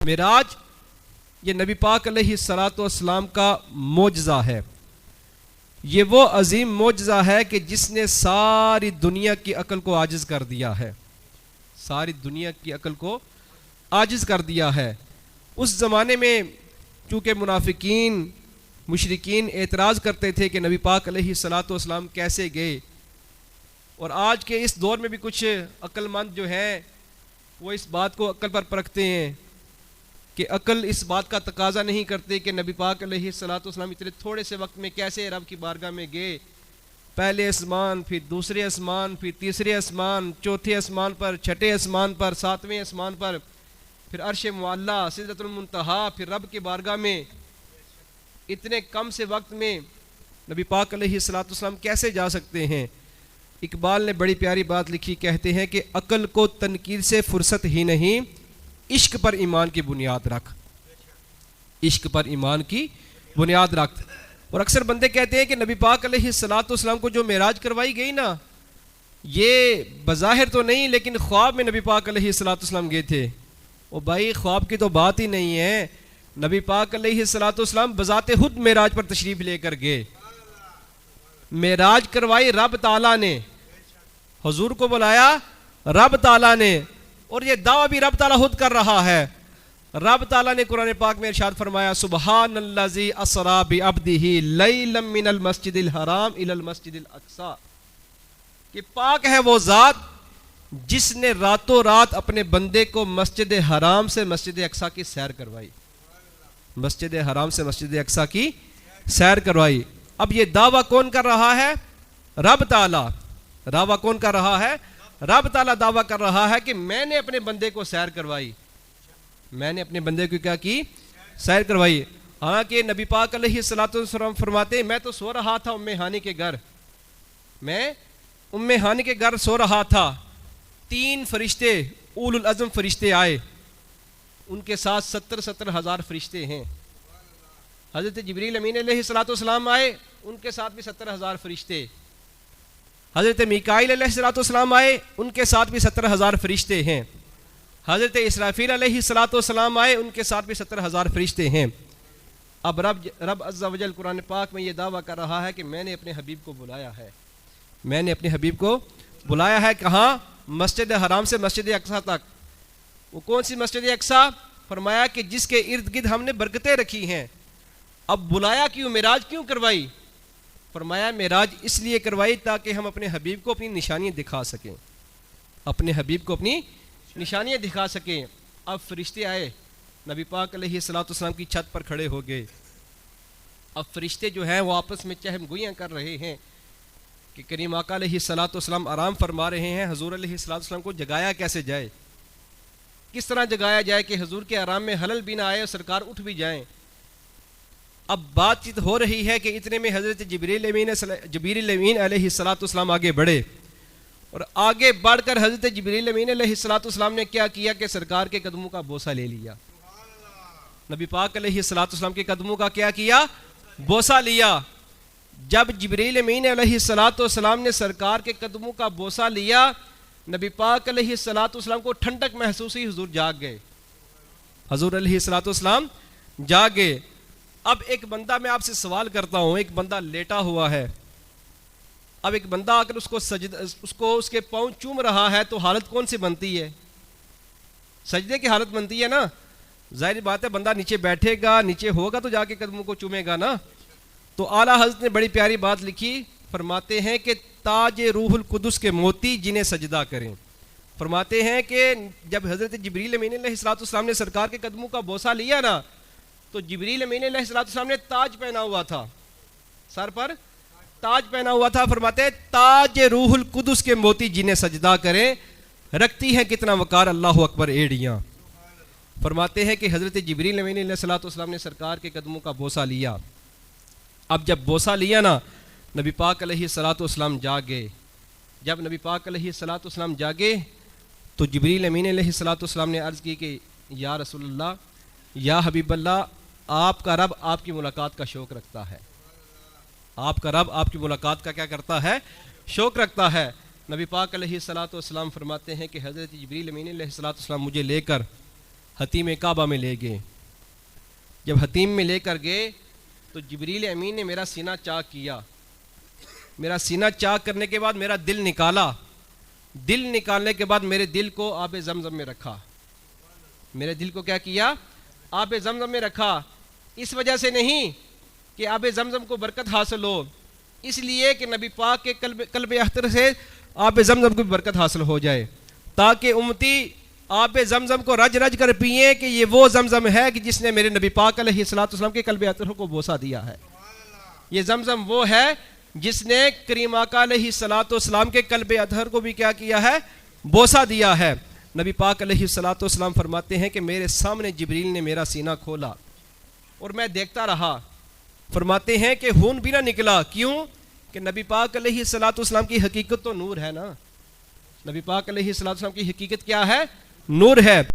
معراج یہ نبی پاک علیہ الصلوۃ والسلام کا معجزہ ہے. یہ وہ عظیم معجزہ ہے کہ جس نے ساری دنیا کی عقل کو عاجز کر دیا ہے. ساری دنیا کی عقل کو عاجز کر دیا ہے. اس زمانے میں چونکہ منافقین مشرکین اعتراض کرتے تھے کہ نبی پاک علیہ الصلوۃ والسلام کیسے گئے، اور آج کے اس دور میں بھی کچھ عقل مند جو ہیں وہ اس بات کو عقل پر پرکھتے ہیں کہ عقل اس بات کا تقاضا نہیں کرتے کہ نبی پاک علیہ الصلوۃ والسلام اتنے تھوڑے سے وقت میں کیسے رب کی بارگاہ میں گئے. پہلے آسمان، پھر دوسرے آسمان، پھر تیسرے آسمان، چوتھے آسمان پر، چھٹے آسمان پر، ساتویں آسمان پر، پھر عرش معلیٰ، سدرۃ المنتہا، پھر رب کی بارگاہ میں اتنے کم سے وقت میں نبی پاک علیہ الصلوۃ والسلام کیسے جا سکتے ہیں. اقبال نے بڑی پیاری بات لکھی، کہتے ہیں کہ عقل کو تنقید سے فرصت ہی نہیں، عشق پر ایمان کی بنیاد رکھ. عشق پر ایمان کی بنیاد رکھ. اور اکثر بندے کہتے ہیں کہ نبی پاک علیہ الصلوۃ والسلام کو جو معراج کروائی گئی نا، یہ بظاہر تو نہیں لیکن خواب میں نبی پاک علیہ الصلوۃ والسلام گئے تھے. او بھائی خواب کی تو بات ہی نہیں ہے. نبی پاک علیہ الصلوۃ والسلام بذات خود معراج پر تشریف لے کر گئے. معراج کروائی رب تعالیٰ نے، حضور کو بلایا رب تعالیٰ نے، اور یہ دعویٰ بھی رب تعالیٰ خود کر رہا ہے. رب تعالیٰ نے قرآن پاک میں ارشاد فرمایا، سبحان الذی اسریٰ بعبدہ لیلا من المسجد الحرام الی المسجد الاقصی، کہ پاک ہے وہ ذات جس نے راتوں رات اپنے بندے کو مسجد حرام سے مسجد اقصی کی سیر کروائی. مسجد حرام سے مسجد اقصی کی سیر کروائی. اب یہ دعویٰ کون کر رہا ہے؟ رب تعالیٰ. دعویٰ کون کر رہا ہے؟ رب تعالیٰ دعویٰ کر رہا ہے کہ میں نے اپنے بندے کو سیر کروائی. میں نے اپنے بندے کو کیا کی؟ سیر کروائی. حالانکہ نبی پاک علیہ الصلوۃ والسلام فرماتے ہیں، میں تو سو رہا تھا ام ہانی کے گھر، میں ام ہانی کے گھر سو رہا تھا. 3 فرشتے اول العزم فرشتے آئے، ان کے ساتھ 70 ہزار فرشتے ہیں. حضرت جبریل امین علیہ الصلوۃ والسلام آئے، ان کے ساتھ بھی 70 ہزار فرشتے. حضرت میکائیل علیہ الصلوۃ والسلام آئے، ان کے ساتھ بھی 70 ہزار فرشتے ہیں. حضرت اسرافیل علیہ الصلوۃ والسلام آئے، ان کے ساتھ بھی 70 ہزار فرشتے ہیں. اب رب عز و جل قرآن پاک میں یہ دعویٰ کر رہا ہے کہ میں نے اپنے حبیب کو بلایا ہے. میں نے اپنے حبیب کو بلایا ہے. کہاں؟ مسجد حرام سے مسجد اقصی تک. وہ کون سی مسجد اقصی؟ فرمایا کہ جس کے ارد گرد ہم نے برکتیں رکھی ہیں. اب بلایا کیوں؟ معراج کیوں کروائی؟ فرمایا معراج اس لیے کروائی تاکہ ہم اپنے حبیب کو اپنی نشانیاں دکھا سکیں. اپنے حبیب کو اپنی نشانیاں دکھا سکیں. اب فرشتے آئے، نبی پاک علیہ الصلوۃ والسلام کی چھت پر کھڑے ہو گئے. اب فرشتے جو ہیں وہ آپس میں چہم گوئیاں کر رہے ہیں کہ کریم آقا علیہ الصلوۃ والسلام آرام فرما رہے ہیں، حضور علیہ الصلوۃ والسلام کو جگایا کیسے جائے؟ کس طرح جگایا جائے کہ حضور کے آرام میں خلل بھی نہ آئے اور سرکار اٹھ بھی جائیں؟ اب بات چیت ہو رہی ہے کہ اتنے میں حضرت جبریل امین علیہ الصلوۃ والسلام آگے بڑھے، اور آگے بڑھ کر حضرت جبریل امین علیہ الصلوۃ والسلام نے کیا کیا کہ سرکار کے قدموں کا بوسہ لے لیا. نبی پاک علیہ الصلوۃ والسلام کے قدموں کا کیا کیا؟ بوسہ لیا. جب جبریل امین علیہ الصلوۃ والسلام نے سرکار کے قدموں کا بوسہ لیا، نبی پاک علیہ الصلوۃ والسلام کو ٹھنڈک محسوس ہوئی. حضور جاگ گئے. حضور علیہ الصلوۃ والسلام جاگ گئے. اب ایک بندہ، میں آپ سے سوال کرتا ہوں، ایک بندہ لیٹا ہوا ہے. اب ایک بندہ آ کر اس کو اس کے پاؤں چوم رہا ہے تو حالت کون سی بنتی ہے؟ سجدے کی حالت بنتی ہے نا. ظاہر بات ہے بندہ نیچے بیٹھے گا، نیچے ہوگا تو جا کے قدموں کو چومے گا نا. تو اعلیٰ حضرت نے بڑی پیاری بات لکھی، فرماتے ہیں کہ تاج روح القدس کے موتی جنہیں سجدہ کریں. فرماتے ہیں کہ جب حضرت جبریل امین علیہ الصلوۃ والسلام نے سرکار کے قدموں کا بوسہ لیا نا، تو جبریل امین علیہ الصلوۃ والسلام نے تاج پہنا ہوا تھا، سر پر تاج پہنا ہوا تھا. فرماتے ہیں تاج روح القدس کے موتی جنہیں سجدہ کریں، رکھتی ہیں کتنا وقار اللہ اکبر ایڑیاں. فرماتے ہیں کہ حضرت جبریل امین علیہ الصلوۃ والسلام نے سرکار کے قدموں کا بوسہ لیا. اب جب بوسہ لیا نا، نبی پاک علیہ الصلوۃ والسلام جاگے. جب نبی پاک علیہ الصلوۃ والسلام جاگے تو جبریل امین علیہ الصلوۃ والسلام نے عرض کی کہ یا رسول اللہ، یا حبیب اللہ، آپ کا رب آپ کی ملاقات کا شوق رکھتا ہے. آپ کا رب آپ کی ملاقات کا کیا کرتا ہے؟ شوق رکھتا ہے. نبی پاک علیہ الصلوۃ والسلام فرماتے ہیں کہ حضرت جبریل امین علیہ الصلوۃ والسلام مجھے لے کر حتیم کعبہ میں لے گئے. جب حتیم میں لے کر گئے تو جبریل امین نے میرا سینہ چاک کیا. میرا سینہ چاک کرنے کے بعد میرا دل نکالا. دل نکالنے کے بعد میرے دل کو آب زمزم میں رکھا. میرے دل کو کیا کیا؟ آب زمزم میں رکھا. اس وجہ سے نہیں کہ آب زمزم کو برکت حاصل ہو، اس لیے کہ نبی پاک کے قلب اختر سے آب زمزم کو برکت حاصل ہو جائے، تاکہ امتی آب زمزم کو رج رج کر پئیں کہ یہ وہ زمزم ہے کہ جس نے میرے نبی پاک علیہ السلام کے قلب اطہر کو بوسہ دیا ہے. یہ زمزم وہ ہے جس نے کریم آقا علیہ السلام کے قلب اطہر کو بھی کیا کیا ہے؟ بوسہ دیا ہے. نبی پاک علیہ السلام فرماتے ہیں کہ میرے سامنے جبریل نے میرا سینہ کھولا اور میں دیکھتا رہا. فرماتے ہیں کہ خون بھی نہ نکلا. کیوں؟ کہ نبی پاک علیہ السلام کی حقیقت تو نور ہے نا. نبی پاک علیہ السلام کی حقیقت کیا ہے؟ نور ہے.